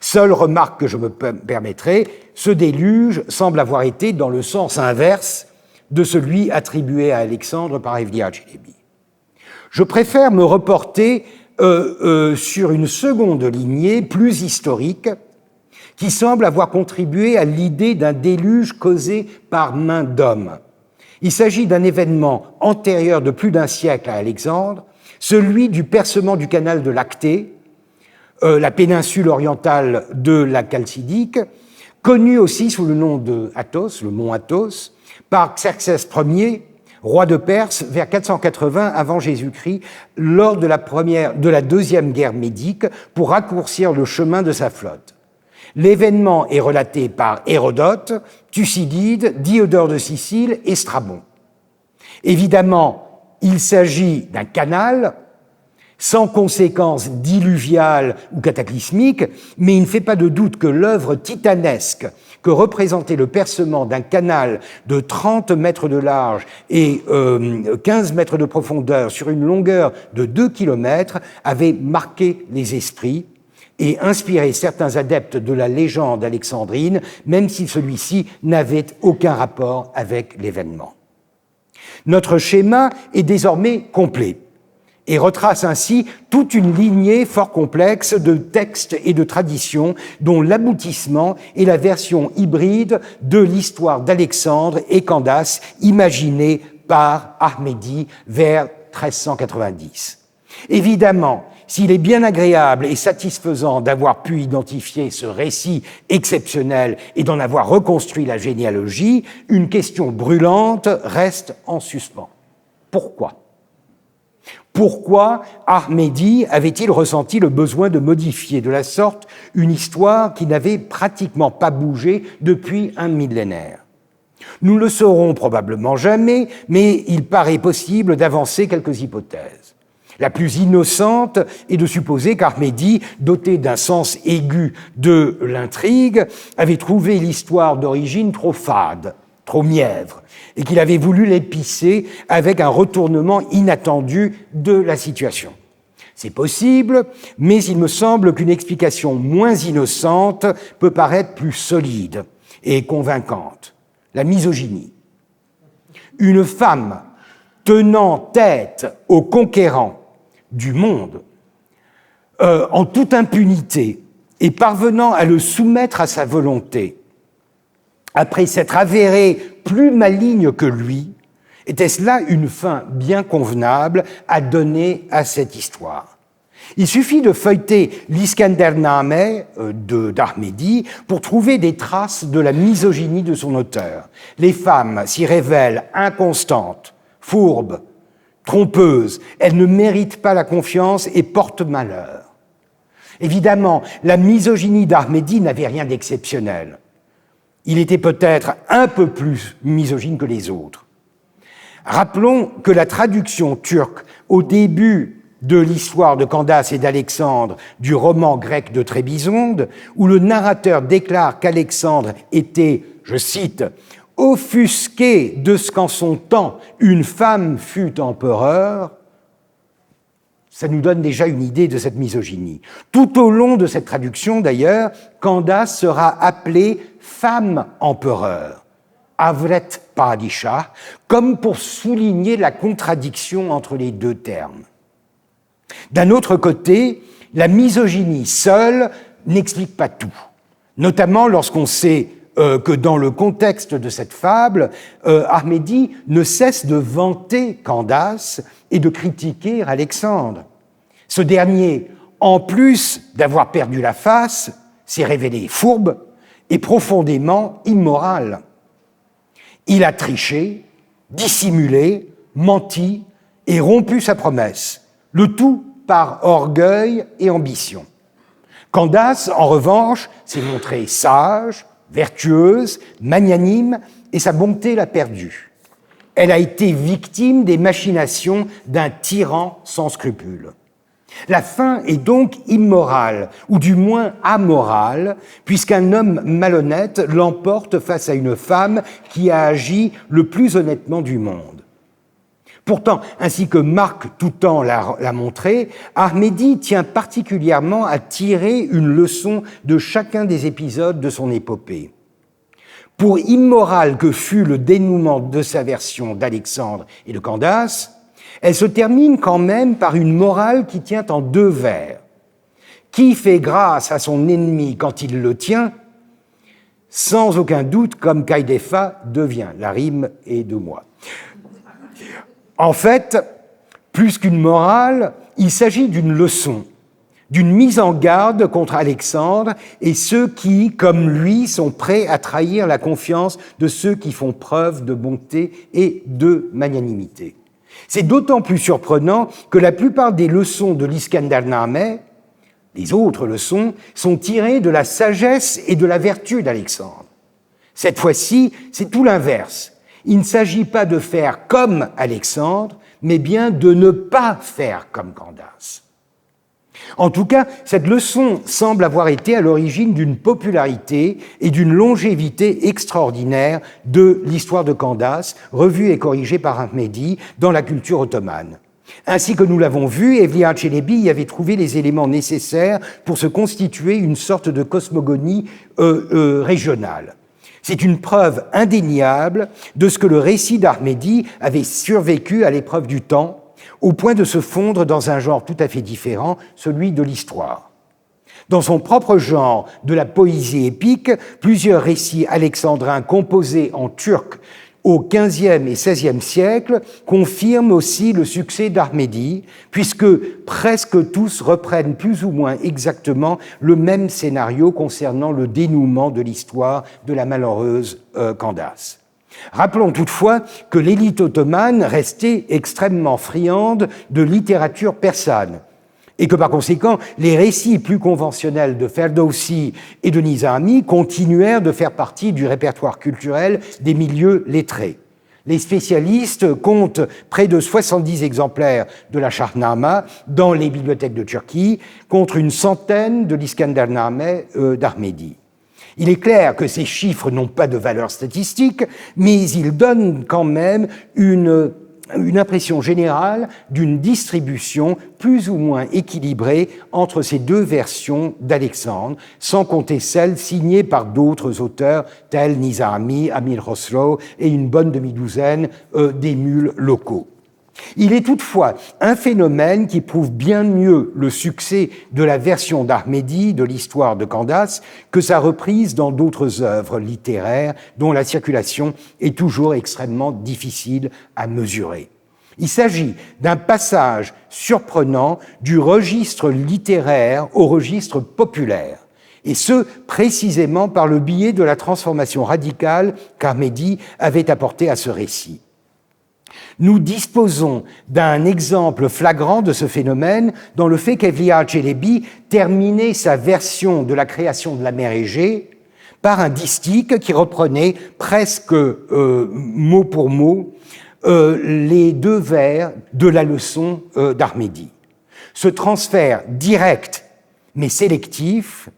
Seule remarque que je me permettrai, ce déluge semble avoir été dans le sens inverse de celui attribué à Alexandre par Evliya Çelebi. Je préfère me reporter sur une seconde lignée plus historique qui semble avoir contribué à l'idée d'un déluge causé par main d'homme. Il s'agit d'un événement antérieur de plus d'un siècle à Alexandre, celui du percement du canal de Lactée, la péninsule orientale de la Chalcidique, connue aussi sous le nom de Athos, le mont Athos, par Xerxès Ier, roi de Perse, vers 480 avant Jésus-Christ, lors de la deuxième guerre médique, pour raccourcir le chemin de sa flotte. L'événement est relaté par Hérodote, Thucydide, Diodore de Sicile et Strabon. Évidemment, il s'agit d'un canal sans conséquences diluviales ou cataclysmiques, mais il ne fait pas de doute que l'œuvre titanesque que représentait le percement d'un canal de 30 mètres de large et 15 mètres de profondeur sur une longueur de 2 kilomètres avait marqué les esprits et inspiré certains adeptes de la légende alexandrine, même si celui-ci n'avait aucun rapport avec l'événement. Notre schéma est désormais complet et retrace ainsi toute une lignée fort complexe de textes et de traditions dont l'aboutissement est la version hybride de l'histoire d'Alexandre et Candace imaginée par Ahmedi vers 1390. Évidemment, s'il est bien agréable et satisfaisant d'avoir pu identifier ce récit exceptionnel et d'en avoir reconstruit la généalogie, une question brûlante reste en suspens. Pourquoi ? Pourquoi Ahmedi avait-il ressenti le besoin de modifier de la sorte une histoire qui n'avait pratiquement pas bougé depuis un millénaire ? Nous ne le saurons probablement jamais, mais il paraît possible d'avancer quelques hypothèses. La plus innocente est de supposer qu'Ahmedi, doté d'un sens aigu de l'intrigue, avait trouvé l'histoire d'origine trop fade, trop mièvre, et qu'il avait voulu l'épicer avec un retournement inattendu de la situation. C'est possible, mais il me semble qu'une explication moins innocente peut paraître plus solide et convaincante. La misogynie. Une femme tenant tête aux conquérants du monde en toute impunité et parvenant à le soumettre à sa volonté, après s'être avéré plus maligne que lui, était-ce là une fin bien convenable à donner à cette histoire? Il suffit de feuilleter l'Iskandernameh d'Ahmedi pour trouver des traces de la misogynie de son auteur. Les femmes s'y révèlent inconstantes, fourbes, trompeuses, elles ne méritent pas la confiance et portent malheur. Évidemment, la misogynie d'Ahmedi n'avait rien d'exceptionnel. Il était peut-être un peu plus misogyne que les autres. Rappelons que la traduction turque au début de l'histoire de Candace et d'Alexandre du roman grec de Trébizonde, où le narrateur déclare qu'Alexandre était, je cite, « offusqué de ce qu'en son temps une femme fut empereur », ça nous donne déjà une idée de cette misogynie. Tout au long de cette traduction, d'ailleurs, Candace sera appelée femme empereur, Avret Padishah, comme pour souligner la contradiction entre les deux termes. D'un autre côté, la misogynie seule n'explique pas tout, notamment lorsqu'on sait que dans le contexte de cette fable, Ahmedi ne cesse de vanter Candace et de critiquer Alexandre. Ce dernier, en plus d'avoir perdu la face, s'est révélé fourbe et profondément immoral. Il a triché, dissimulé, menti et rompu sa promesse, le tout par orgueil et ambition. Candace, en revanche, s'est montrée sage, vertueuse, magnanime, et sa bonté l'a perdue. Elle a été victime des machinations d'un tyran sans scrupules. La fin est donc immorale, ou du moins amorale, puisqu'un homme malhonnête l'emporte face à une femme qui a agi le plus honnêtement du monde. Pourtant, ainsi que Marc Toutan l'a montré, Ahmedi tient particulièrement à tirer une leçon de chacun des épisodes de son épopée. Pour immoral que fut le dénouement de sa version d'Alexandre et de Candace, elle se termine quand même par une morale qui tient en deux vers. Qui fait grâce à son ennemi quand il le tient, sans aucun doute, comme Caïdépha devient. La rime est de moi. En fait, plus qu'une morale, il s'agit d'une leçon, d'une mise en garde contre Alexandre et ceux qui, comme lui, sont prêts à trahir la confiance de ceux qui font preuve de bonté et de magnanimité. C'est d'autant plus surprenant que la plupart des leçons de l'Iskandernameh, les autres leçons, sont tirées de la sagesse et de la vertu d'Alexandre. Cette fois-ci, c'est tout l'inverse. Il ne s'agit pas de faire comme Alexandre, mais bien de ne pas faire comme Candace. En tout cas, cette leçon semble avoir été à l'origine d'une popularité et d'une longévité extraordinaire de l'histoire de Candace, revue et corrigée par Ahmedi dans la culture ottomane. Ainsi que nous l'avons vu, Evliya Çelebi y avait trouvé les éléments nécessaires pour se constituer une sorte de cosmogonie régionale. C'est une preuve indéniable de ce que le récit d'Ahmedi avait survécu à l'épreuve du temps, au point de se fondre dans un genre tout à fait différent, celui de l'histoire. Dans son propre genre de la poésie épique, plusieurs récits alexandrins composés en turc au XVe et XVIe siècle confirment aussi le succès d'Ahmedi, puisque presque tous reprennent plus ou moins exactement le même scénario concernant le dénouement de l'histoire de la malheureuse Candace. Rappelons toutefois que l'élite ottomane restait extrêmement friande de littérature persane et que par conséquent, les récits plus conventionnels de Ferdowsi et de Nizami continuèrent de faire partie du répertoire culturel des milieux lettrés. Les spécialistes comptent près de 70 exemplaires de la Shahnameh dans les bibliothèques de Turquie, contre une centaine de l'Iskandernameh d'Ahmedi. Il est clair que ces chiffres n'ont pas de valeur statistique, mais ils donnent quand même une impression générale d'une distribution plus ou moins équilibrée entre ces deux versions d'Alexandre, sans compter celles signées par d'autres auteurs tels Nizami, Amir Khosrow et une bonne demi-douzaine d'émules locaux. Il est toutefois un phénomène qui prouve bien mieux le succès de la version d'Ahmedi de l'histoire de Candace que sa reprise dans d'autres œuvres littéraires dont la circulation est toujours extrêmement difficile à mesurer. Il s'agit d'un passage surprenant du registre littéraire au registre populaire, et ce, précisément par le biais de la transformation radicale qu'Ahmedi avait apportée à ce récit. Nous disposons d'un exemple flagrant de ce phénomène dans le fait qu'Evliya Çelebi terminait sa version de la création de la mer Égée par un distique qui reprenait presque mot pour mot les deux vers de la leçon d'Ahmedi. Ce transfert direct mais sélectif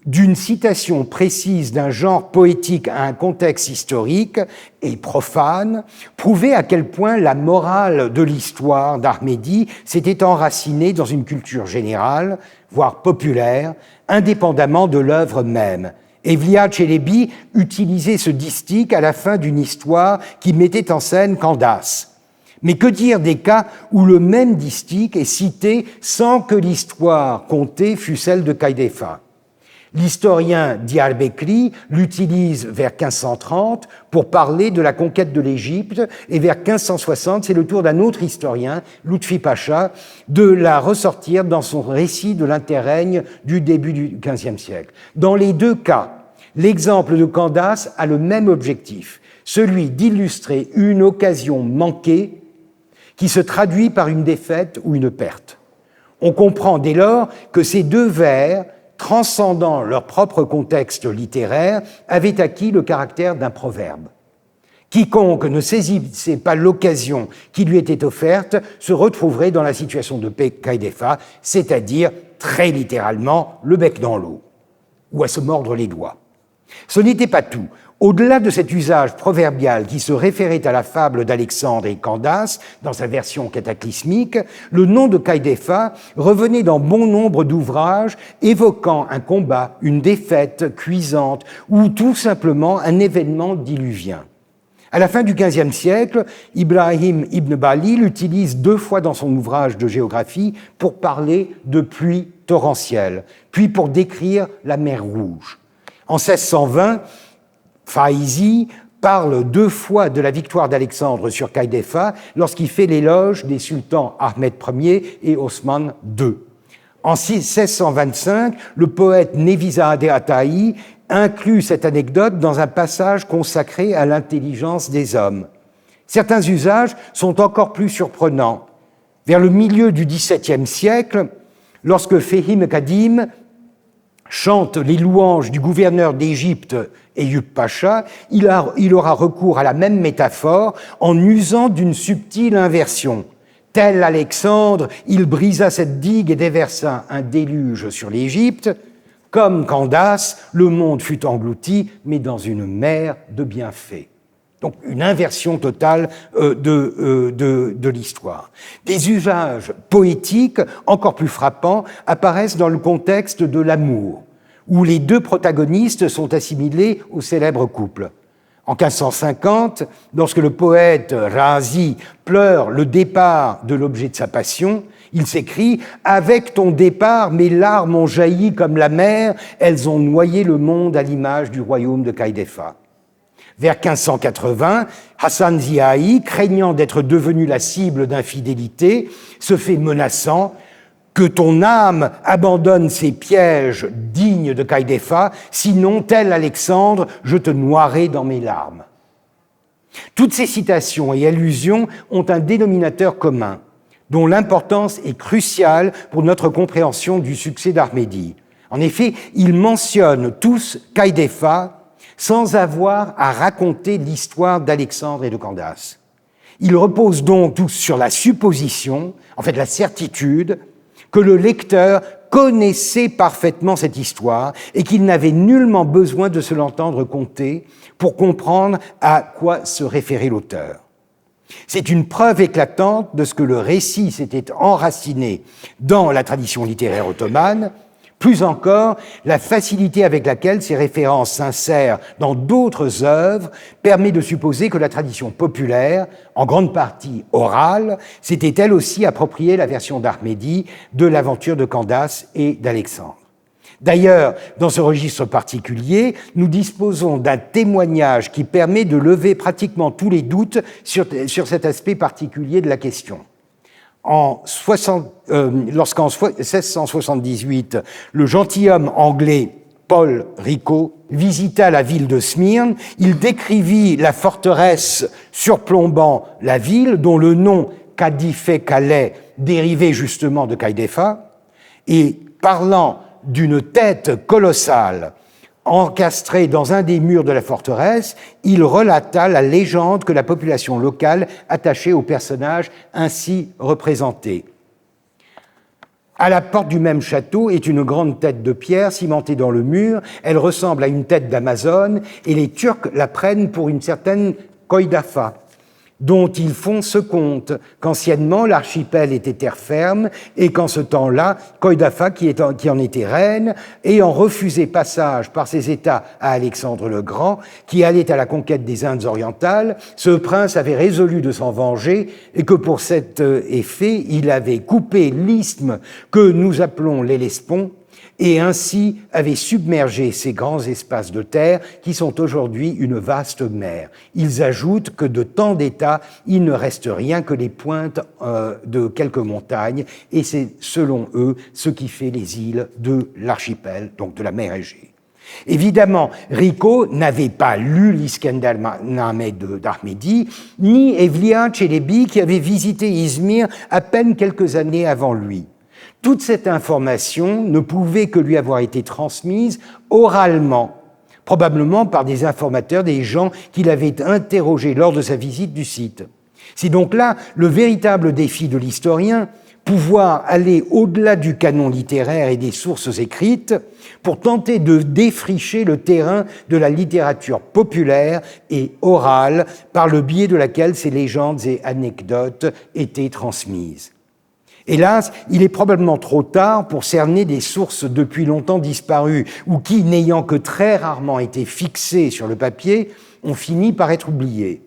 d'une citation précise d'un genre poétique à un contexte historique et profane prouvait à quel point la morale de l'histoire d'Ahmedi s'était enracinée dans une culture générale, voire populaire, indépendamment de l'œuvre même. Evliya Çelebi utilisait ce distique à la fin d'une histoire qui mettait en scène Candace. Mais que dire des cas où le même distique est cité sans que l'histoire contée fût celle de Kaidefa? L'historien Diyarbekri l'utilise vers 1530 pour parler de la conquête de l'Égypte et vers 1560, c'est le tour d'un autre historien, Lutfi Pacha, de la ressortir dans son récit de l'interrègne du début du XVe siècle. Dans les deux cas, l'exemple de Candace a le même objectif, celui d'illustrer une occasion manquée qui se traduit par une défaite ou une perte. On comprend dès lors que ces deux vers, transcendant leur propre contexte littéraire, avaient acquis le caractère d'un proverbe. Quiconque ne saisissait pas l'occasion qui lui était offerte se retrouverait dans la situation de Kaidefa, c'est-à-dire, très littéralement, le bec dans l'eau, ou à se mordre les doigts. Ce n'était pas tout. Au-delà de cet usage proverbial qui se référait à la fable d'Alexandre et Candace, dans sa version cataclysmique, le nom de Kaidefa revenait dans bon nombre d'ouvrages évoquant un combat, une défaite cuisante ou tout simplement un événement diluvien. À la fin du XVe siècle, Ibrahim Ibn Bali l'utilise 2 fois dans son ouvrage de géographie pour parler de pluie torrentielle, puis pour décrire la mer Rouge. En 1620, Faizi parle 2 fois de la victoire d'Alexandre sur Kaidefa lorsqu'il fait l'éloge des sultans Ahmed Ier et Osman II. En 1625, le poète Nevizadeh Ataï inclut cette anecdote dans un passage consacré à l'intelligence des hommes. Certains usages sont encore plus surprenants. Vers le milieu du XVIIe siècle, lorsque Fehim Kadim chante les louanges du gouverneur d'Égypte, Eyüp Pacha, il aura recours à la même métaphore en usant d'une subtile inversion. Tel Alexandre, il brisa cette digue et déversa un déluge sur l'Égypte. Comme Candace, le monde fut englouti, mais dans une mer de bienfaits. Donc une inversion totale de l'histoire. Des usages poétiques encore plus frappants apparaissent dans le contexte de l'amour, où les 2 protagonistes sont assimilés au célèbre couple. En 1550, lorsque le poète Razi pleure le départ de l'objet de sa passion, il s'écrie « Avec ton départ, mes larmes ont jailli comme la mer, elles ont noyé le monde à l'image du royaume de Kaidefa ». Vers 1580, Hassan Ziahi, craignant d'être devenu la cible d'infidélité, se fait menaçant « Que ton âme abandonne ces pièges dignes de Kaidefa, sinon, tel Alexandre, je te noierai dans mes larmes. » Toutes ces citations et allusions ont un dénominateur commun, dont l'importance est cruciale pour notre compréhension du succès d'Ahmedi. En effet, ils mentionnent tous Kaidefa, sans avoir à raconter l'histoire d'Alexandre et de Candace. Ils reposent donc tous sur la supposition, en fait la certitude, que le lecteur connaissait parfaitement cette histoire et qu'il n'avait nullement besoin de se l'entendre conter pour comprendre à quoi se référait l'auteur. C'est une preuve éclatante de ce que le récit s'était enraciné dans la tradition littéraire ottomane, Plus encore, la facilité avec laquelle ces références s'insèrent dans d'autres œuvres permet de supposer que la tradition populaire, en grande partie orale, s'était elle aussi appropriée la version d'Armédie de l'aventure de Candace et d'Alexandre. D'ailleurs, dans ce registre particulier, nous disposons d'un témoignage qui permet de lever pratiquement tous les doutes sur cet aspect particulier de la question. Lorsqu'en 1678, le gentilhomme anglais Paul Rigaud visita la ville de Smyrne, il décrivit la forteresse surplombant la ville, dont le nom Kadifé-Calais dérivait justement de Kaïdéfa, et parlant d'une tête colossale encastrée dans un des murs de la forteresse, il relata la légende que la population locale attachait au personnage ainsi représenté. À la porte du même château est une grande tête de pierre cimentée dans le mur. Elle ressemble à une tête d'Amazone et les Turcs la prennent pour une certaine Koïdafa, dont ils font ce compte, qu'anciennement l'archipel était terre ferme et qu'en ce temps-là, Koïdafa, qui en était reine, ayant refusé passage par ses États à Alexandre le Grand, qui allait à la conquête des Indes orientales, ce prince avait résolu de s'en venger et que pour cet effet, il avait coupé l'isthme que nous appelons l'Hellespont, et ainsi avait submergé ces grands espaces de terre qui sont aujourd'hui une vaste mer. Ils ajoutent que de tant d'États, il ne reste rien que les pointes de quelques montagnes, et c'est selon eux ce qui fait les îles de l'archipel, donc de la mer Égée. Évidemment, Rigaud n'avait pas lu l'Iskender-name d'Armédie, ni Evliya Çelebi qui avait visité Izmir à peine quelques années avant lui. Toute cette information ne pouvait que lui avoir été transmise oralement, probablement par des informateurs, des gens qu'il avait interrogés lors de sa visite du site. C'est donc là le véritable défi de l'historien, pouvoir aller au-delà du canon littéraire et des sources écrites pour tenter de défricher le terrain de la littérature populaire et orale par le biais de laquelle ces légendes et anecdotes étaient transmises. Hélas, il est probablement trop tard pour cerner des sources depuis longtemps disparues ou qui, n'ayant que très rarement été fixées sur le papier, ont fini par être oubliées.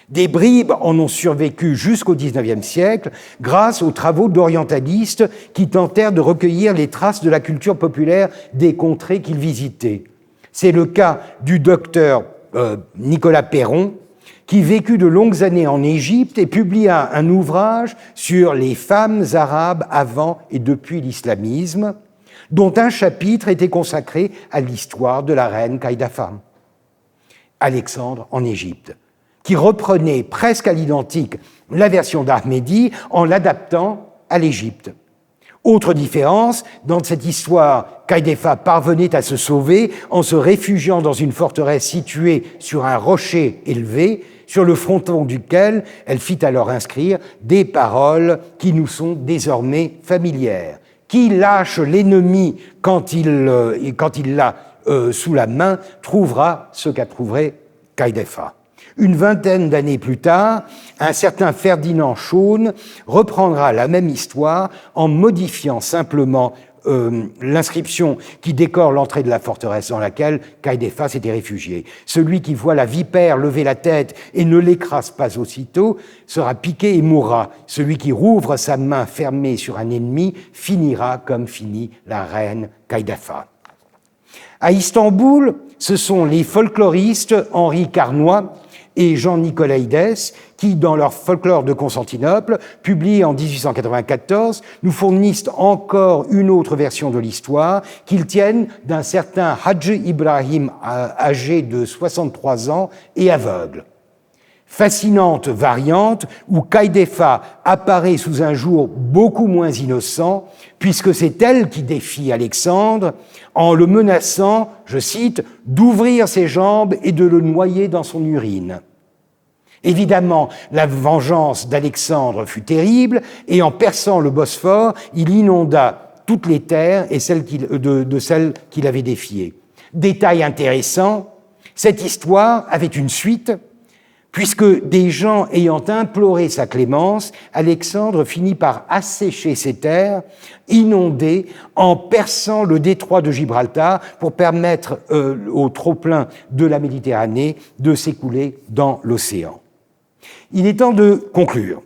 Des bribes en ont survécu jusqu'au XIXe siècle grâce aux travaux d'orientalistes qui tentèrent de recueillir les traces de la culture populaire des contrées qu'ils visitaient. C'est le cas du docteur Nicolas Perron, qui vécut de longues années en Égypte et publia un ouvrage sur les femmes arabes avant et depuis l'islamisme, dont un chapitre était consacré à l'histoire de la reine Kaïdafa, Alexandre en Égypte, qui reprenait presque à l'identique la version d'Armédie en l'adaptant à l'Égypte. Autre différence, dans cette histoire, Kaïdéfa parvenait à se sauver en se réfugiant dans une forteresse située sur un rocher élevé, sur le fronton duquel elle fit alors inscrire des paroles qui nous sont désormais familières. Qui lâche l'ennemi quand il l'a sous la main trouvera ce qu'a trouvé Kaïdéfa. Une vingtaine d'années plus tard, un certain Ferdinand Schaune reprendra la même histoire en modifiant simplement l'inscription qui décore l'entrée de la forteresse dans laquelle Kaïdéfa s'était réfugié. Celui qui voit la vipère lever la tête et ne l'écrase pas aussitôt sera piqué et mourra. Celui qui rouvre sa main fermée sur un ennemi finira comme finit la reine Kaïdéfa. À Istanbul, ce sont les folkloristes Henri Carnoy et Jean Nicolaides qui, dans leur folklore de Constantinople, publié en 1894, nous fournissent encore une autre version de l'histoire qu'ils tiennent d'un certain Hadj Ibrahim âgé de 63 ans et aveugle. Fascinante variante où Kaïdéfa apparaît sous un jour beaucoup moins innocent, puisque c'est elle qui défie Alexandre en le menaçant, je cite, « d'ouvrir ses jambes et de le noyer dans son urine ». Évidemment, la vengeance d'Alexandre fut terrible, et en perçant le Bosphore, il inonda toutes les terres et celles qu'il avait défiées. Détail intéressant, cette histoire avait une suite, Puisque des gens ayant imploré sa clémence, Alexandre finit par assécher ces terres, inondées, en perçant le détroit de Gibraltar pour permettre au trop-plein de la Méditerranée de s'écouler dans l'océan. Il est temps de conclure,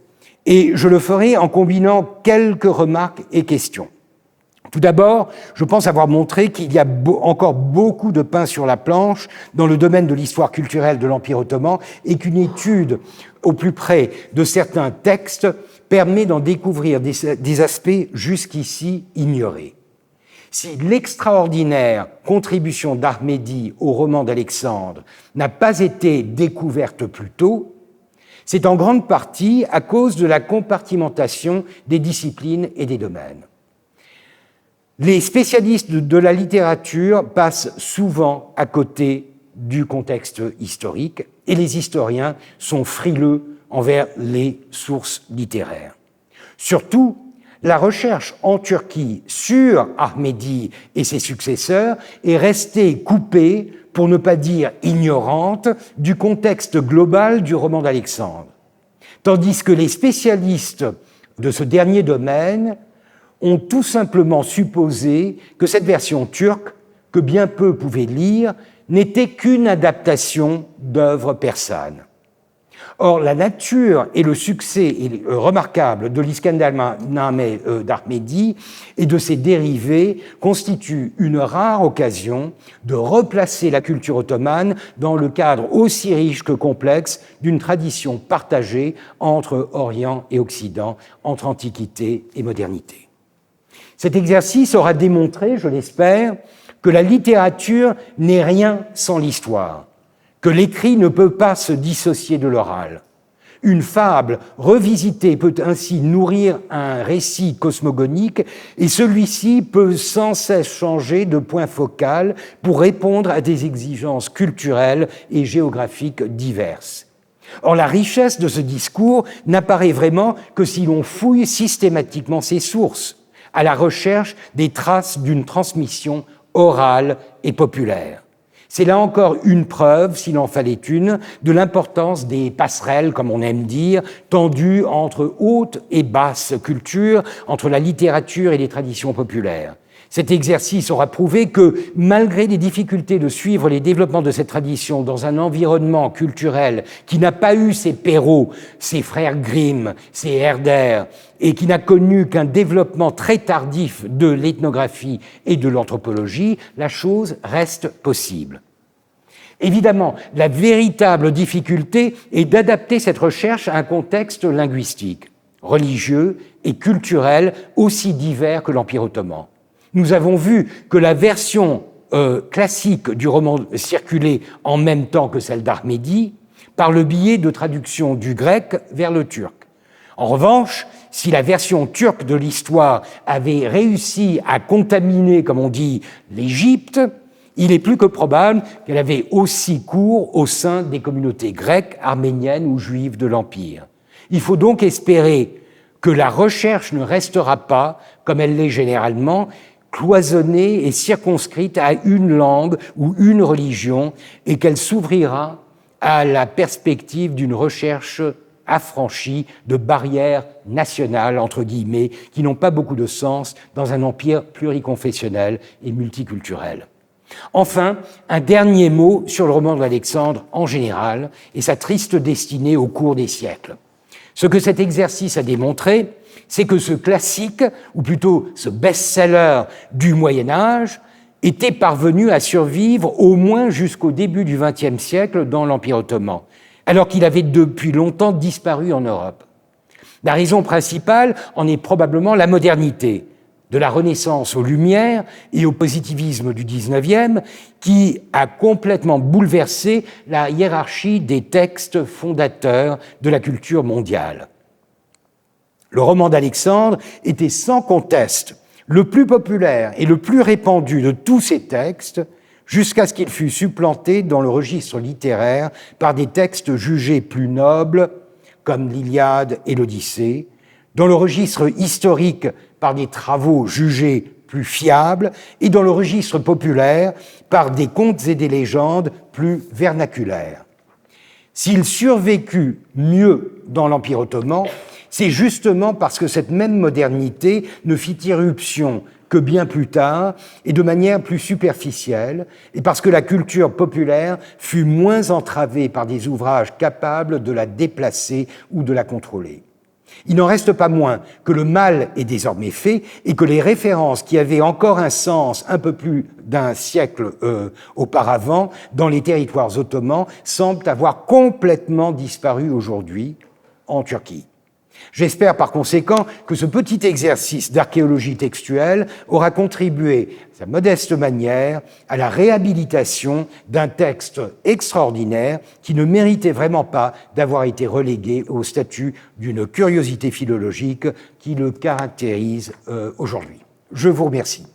et je le ferai en combinant quelques remarques et questions. Tout d'abord, je pense avoir montré qu'il y a encore beaucoup de pain sur la planche dans le domaine de l'histoire culturelle de l'Empire ottoman et qu'une étude au plus près de certains textes permet d'en découvrir des aspects jusqu'ici ignorés. Si l'extraordinaire contribution d'Ahmédi au roman d'Alexandre n'a pas été découverte plus tôt, c'est en grande partie à cause de la compartimentation des disciplines et des domaines. Les spécialistes de la littérature passent souvent à côté du contexte historique et les historiens sont frileux envers les sources littéraires. Surtout, la recherche en Turquie sur Ahmédi et ses successeurs est restée coupée, pour ne pas dire ignorante, du contexte global du roman d'Alexandre. Tandis que les spécialistes de ce dernier domaine ont tout simplement supposé que cette version turque, que bien peu pouvaient lire, n'était qu'une adaptation d'œuvres persanes. Or, la nature et le succès remarquable de l'Iskandernameh d'Ahmédi et de ses dérivés constituent une rare occasion de replacer la culture ottomane dans le cadre aussi riche que complexe d'une tradition partagée entre Orient et Occident, entre Antiquité et modernité. Cet exercice aura démontré, je l'espère, que la littérature n'est rien sans l'histoire, que l'écrit ne peut pas se dissocier de l'oral. Une fable revisitée peut ainsi nourrir un récit cosmogonique et celui-ci peut sans cesse changer de point focal pour répondre à des exigences culturelles et géographiques diverses. Or, la richesse de ce discours n'apparaît vraiment que si l'on fouille systématiquement ses sources, à la recherche des traces d'une transmission orale et populaire. C'est là encore une preuve, s'il en fallait une, de l'importance des passerelles, comme on aime dire, tendues entre haute et basse culture, entre la littérature et les traditions populaires. Cet exercice aura prouvé que, malgré les difficultés de suivre les développements de cette tradition dans un environnement culturel qui n'a pas eu ses Perrault, ses frères Grimm, ses Herder, et qui n'a connu qu'un développement très tardif de l'ethnographie et de l'anthropologie, la chose reste possible. Évidemment, la véritable difficulté est d'adapter cette recherche à un contexte linguistique, religieux et culturel aussi divers que l'Empire ottoman. Nous avons vu que la version classique du roman circulait en même temps que celle d'Ahmédi par le biais de traduction du grec vers le turc. En revanche, si la version turque de l'histoire avait réussi à contaminer, comme on dit, l'Égypte, il est plus que probable qu'elle avait aussi cours au sein des communautés grecques, arméniennes ou juives de l'Empire. Il faut donc espérer que la recherche ne restera pas, comme elle l'est généralement, cloisonnée et circonscrite à une langue ou une religion, et qu'elle s'ouvrira à la perspective d'une recherche affranchie de barrières nationales, entre guillemets, qui n'ont pas beaucoup de sens dans un empire pluriconfessionnel et multiculturel. Enfin, un dernier mot sur le roman d'Alexandre en général et sa triste destinée au cours des siècles. Ce que cet exercice a démontré, c'est que ce classique, ou plutôt ce best-seller du Moyen-Âge, était parvenu à survivre au moins jusqu'au début du XXe siècle dans l'Empire ottoman, alors qu'il avait depuis longtemps disparu en Europe. La raison principale en est probablement la modernité, de la Renaissance aux Lumières et au positivisme du XIXe, qui a complètement bouleversé la hiérarchie des textes fondateurs de la culture mondiale. Le roman d'Alexandre était sans conteste le plus populaire et le plus répandu de tous ces textes, jusqu'à ce qu'il fût supplanté dans le registre littéraire par des textes jugés plus nobles, comme l'Iliade et l'Odyssée, dans le registre historique par des travaux jugés plus fiables, et dans le registre populaire par des contes et des légendes plus vernaculaires. S'il survécut mieux dans l'Empire ottoman, c'est justement parce que cette même modernité ne fit irruption que bien plus tard et de manière plus superficielle, et parce que la culture populaire fut moins entravée par des ouvrages capables de la déplacer ou de la contrôler. Il n'en reste pas moins que le mal est désormais fait et que les références qui avaient encore un sens un peu plus d'un siècle auparavant dans les territoires ottomans semblent avoir complètement disparu aujourd'hui en Turquie. J'espère par conséquent que ce petit exercice d'archéologie textuelle aura contribué, à sa modeste manière, à la réhabilitation d'un texte extraordinaire qui ne méritait vraiment pas d'avoir été relégué au statut d'une curiosité philologique qui le caractérise aujourd'hui. Je vous remercie.